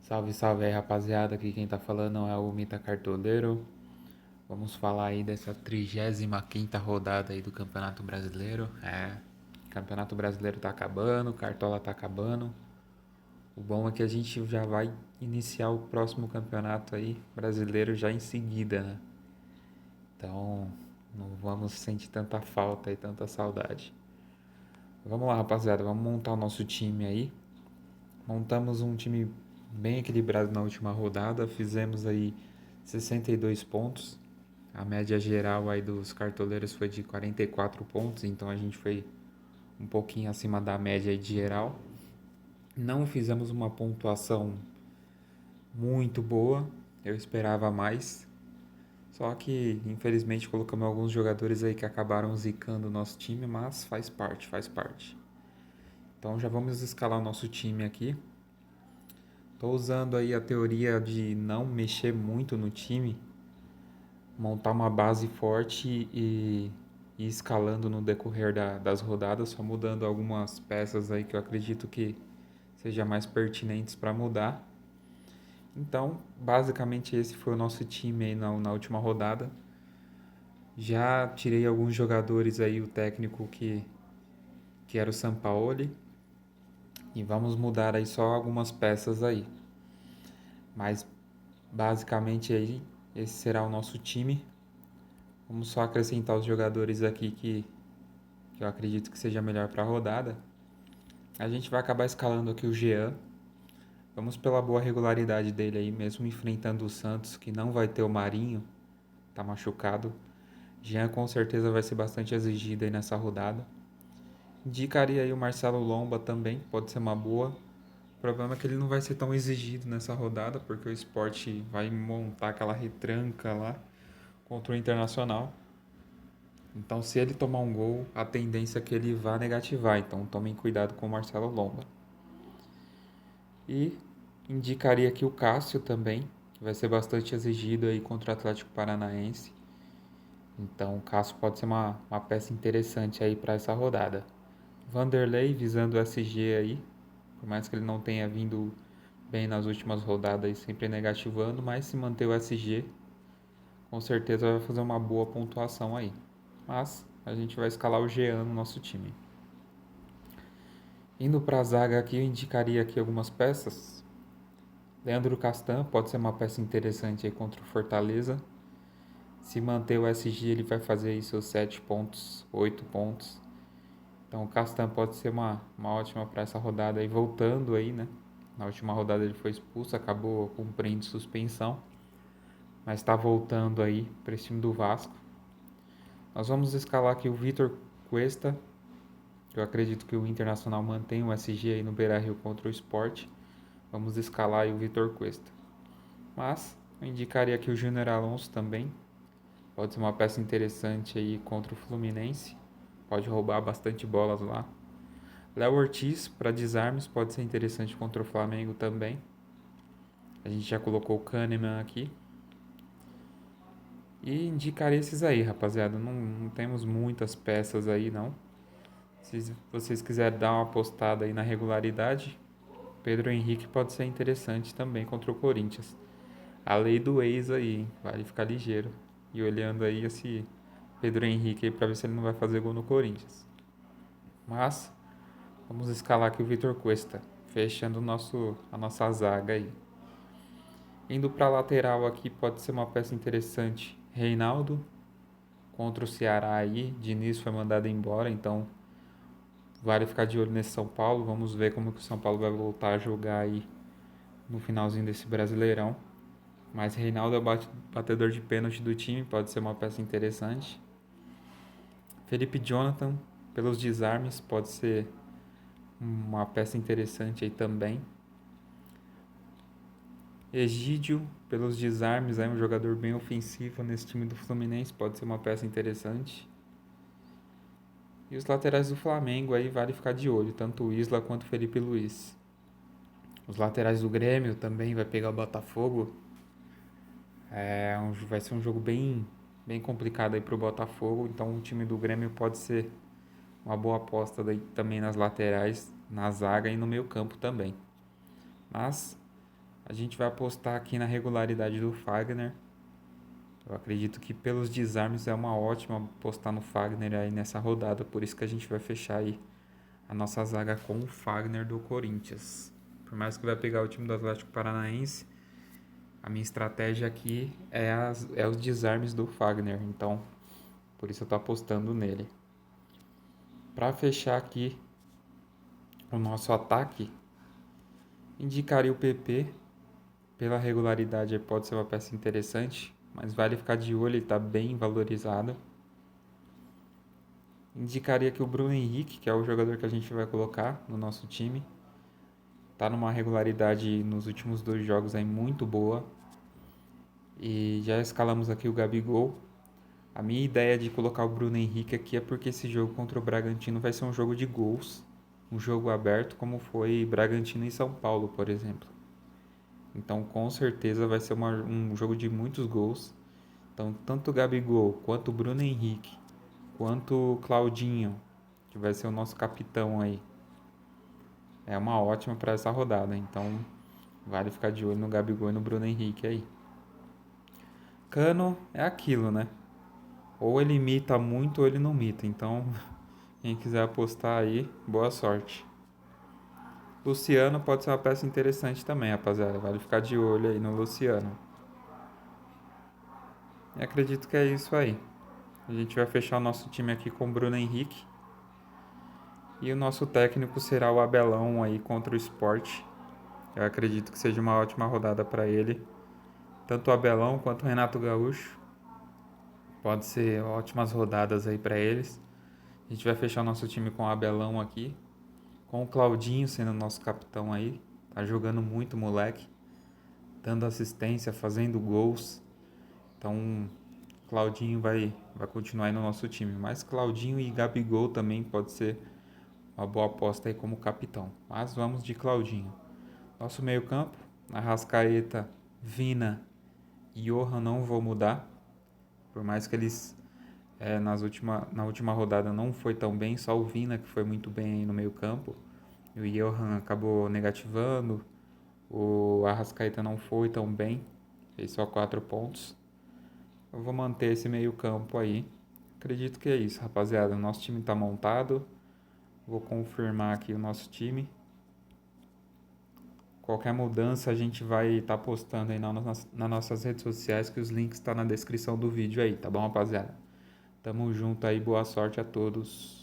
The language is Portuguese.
Salve, salve aí, rapaziada. Aqui quem tá falando é o Mita Cartoleiro. Vamos falar aí dessa 35ª rodada aí do Campeonato Brasileiro. O Campeonato Brasileiro tá acabando, o Cartola tá acabando. O bom é que a gente já vai iniciar o próximo campeonato aí brasileiro já em seguida, né? Então, não vamos sentir tanta falta e tanta saudade. Vamos lá, rapaziada, vamos montar o nosso time aí. Montamos um time bem equilibrado na última rodada, fizemos aí 62 pontos. A média geral aí dos cartoleiros foi de 44 pontos, então a gente foi um pouquinho acima da média aí de geral. Não fizemos uma pontuação muito boa, eu esperava mais. Só que infelizmente colocamos alguns jogadores aí que acabaram zicando o nosso time, mas faz parte, faz parte. Então já vamos escalar o nosso time aqui. Tô usando aí a teoria de não mexer muito no time, montar uma base forte e ir escalando no decorrer das rodadas, só mudando algumas peças aí que eu acredito que seja mais pertinentes para mudar. Então, basicamente esse foi o nosso time aí na última rodada. Já tirei alguns jogadores aí, o técnico que era o Sampaoli, e vamos mudar aí só algumas peças aí. Mas basicamente aí esse será o nosso time. Vamos só acrescentar os jogadores aqui que eu acredito que seja melhor para a rodada. A gente vai acabar escalando aqui o Jean. Vamos pela boa regularidade dele aí, mesmo enfrentando o Santos, que não vai ter o Marinho, tá machucado. Jean com certeza vai ser bastante exigido aí nessa rodada. Indicaria aí o Marcelo Lomba também, pode ser uma boa. O problema é que ele não vai ser tão exigido nessa rodada, porque o Sport vai montar aquela retranca lá contra o Internacional. Então, se ele tomar um gol, a tendência é que ele vá negativar. Então, tomem cuidado com o Marcelo Lomba. E indicaria aqui o Cássio também, que vai ser bastante exigido aí contra o Atlético Paranaense. Então, o Cássio pode ser uma peça interessante aí para essa rodada. Vanderlei visando o SG aí, por mais que ele não tenha vindo bem nas últimas rodadas, sempre negativando, mas se manter o SG, com certeza vai fazer uma boa pontuação aí. Mas a gente vai escalar o Jean no nosso time. Indo para a zaga aqui, eu indicaria aqui algumas peças. Leandro Castan pode ser uma peça interessante aí contra o Fortaleza. Se manter o SG, ele vai fazer aí seus 7 pontos, 8 pontos. Então o Castan pode ser uma ótima para essa rodada aí, voltando aí, né? Na última rodada ele foi expulso, acabou cumprindo suspensão, mas está voltando aí para esse time do Vasco. Nós vamos escalar aqui o Vitor Cuesta. Eu acredito que o Internacional mantém o SG aí no Beira-Rio contra o Sport. Vamos escalar aí o Vitor Cuesta. Mas eu indicaria aqui o Júnior Alonso também. Pode ser uma peça interessante aí contra o Fluminense. Pode roubar bastante bolas lá. Léo Ortiz para desarmes pode ser interessante contra o Flamengo também. A gente já colocou o Kahneman aqui. E indicaria esses aí, rapaziada. Não temos muitas peças aí, não. Se vocês quiserem dar uma apostada aí na regularidade, Pedro Henrique pode ser interessante também contra o Corinthians. A lei do ex aí, hein? Vale ficar ligeiro. E olhando aí esse Pedro Henrique aí pra ver se ele não vai fazer gol no Corinthians. Mas vamos escalar aqui o Vitor Cuesta, fechando a nossa zaga aí. Indo para lateral aqui pode ser uma peça interessante. Reinaldo contra o Ceará aí. Diniz foi mandado embora, então vale ficar de olho nesse São Paulo. Vamos ver como que o São Paulo vai voltar a jogar aí no finalzinho desse Brasileirão. Mas Reinaldo é o batedor de pênalti do time, pode ser uma peça interessante. Felipe Jonathan, pelos desarmes, pode ser uma peça interessante aí também. Egídio, pelos desarmes, é um jogador bem ofensivo nesse time do Fluminense, pode ser uma peça interessante. E os laterais do Flamengo aí vale ficar de olho, tanto o Isla quanto o Felipe Luiz. Os laterais do Grêmio também vai pegar o Botafogo. Vai ser um jogo bem complicado aí pro Botafogo, então o time do Grêmio pode ser uma boa aposta daí também nas laterais, na zaga e no meio campo também. Mas A gente vai apostar aqui na regularidade do Fagner. Eu acredito que pelos desarmes é uma ótima apostar no Fagner aí nessa rodada, por isso que a gente vai fechar aí a nossa zaga com o Fagner do Corinthians. Por mais que vai pegar o time do Atlético Paranaense, a minha estratégia aqui é os desarmes do Fagner, então por isso eu tô apostando nele. Para fechar aqui o nosso ataque, indicaria o PP. Pela regularidade pode ser uma peça interessante, mas vale ficar de olho, ele está bem valorizado. Indicaria que o Bruno Henrique, que é o jogador que a gente vai colocar no nosso time, está numa regularidade nos últimos 2 jogos aí muito boa. E já escalamos aqui o Gabigol. A minha ideia de colocar o Bruno Henrique aqui é porque esse jogo contra o Bragantino vai ser um jogo de gols, um jogo aberto como foi Bragantino e São Paulo, por exemplo. Então com certeza vai ser um jogo de muitos gols. Então tanto o Gabigol, quanto o Bruno Henrique, quanto o Claudinho, que vai ser o nosso capitão aí, é uma ótima para essa rodada. Então vale ficar de olho no Gabigol e no Bruno Henrique aí. Cano é aquilo, né? Ou ele imita muito ou ele não imita. Então quem quiser apostar aí, boa sorte. Luciano pode ser uma peça interessante também, rapaziada. Vale ficar de olho aí no Luciano. E acredito que é isso aí. A gente vai fechar o nosso time aqui com o Bruno Henrique. E o nosso técnico será o Abelão aí contra o Sport. Eu acredito que seja uma ótima rodada para ele. Tanto o Abelão quanto o Renato Gaúcho. Pode ser ótimas rodadas aí para eles. A gente vai fechar o nosso time com o Abelão aqui. Com o Claudinho sendo nosso capitão aí. Tá jogando muito, moleque. Dando assistência, fazendo gols. Então, Claudinho vai continuar aí no nosso time. Mas Claudinho e Gabigol também pode ser uma boa aposta aí como capitão. Mas vamos de Claudinho. Nosso meio-campo, Arrascaeta, Vina e Johan não vou mudar. Por mais que eles na última rodada não foi tão bem, só o Vina que foi muito bem aí no meio-campo. E o Johan acabou negativando. O Arrascaeta não foi tão bem, fez só 4 pontos. Eu vou manter esse meio-campo aí. Acredito que é isso, rapaziada. O nosso time está montado. Vou confirmar aqui o nosso time. Qualquer mudança a gente vai estar postando aí nas nossas redes sociais, que os links estão na descrição do vídeo aí, tá bom, rapaziada? Tamo junto aí, boa sorte a todos.